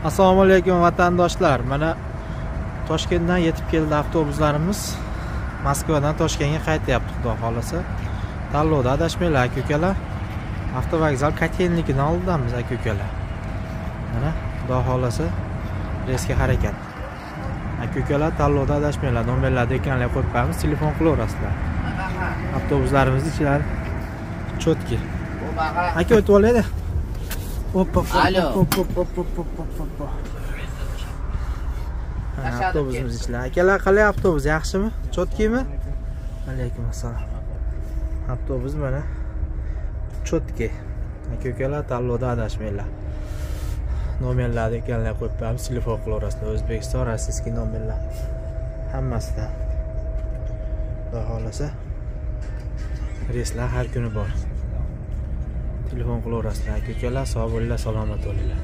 Assalomu alaykum vatandoshlar. Mana Toshkentdan yetib keldi avtobuslarimiz. Moskvadan Toshkentga qaytyapti, xudo xolasa. Tanlovda adashmanglar aka-ukalar. Avtovokzal Kotelnikining oldidamiz aka-ukalar. Mana xudo xolasa reska harakat. Aka-ukalar tanlovda adashmanglar. Nomerlarni ekranlarga qo'yib qo'yamiz, telefon qilaverasizlar. Avtobuslarimiz ichlari chotki. Aka o'tib olaydi. Avtobusimiz ichlar. Akalar qalay avtobus yaxshimi? Chotkimi? Alaykum assalom. Avtobus mana chotki. Aka-ukalar tanlovda adashmanglar. Nomerlarni ekranlarga qo'yib qo'yamiz, telefon qilaverasizlar. O'zbekiston, rossiyskiy nomerlar hammasida. Xudo xolasa reyslar har kuni bor. Telefon qilaverasizlar aka-ukalar, sog' bo'linglar, salomat bo'linglar.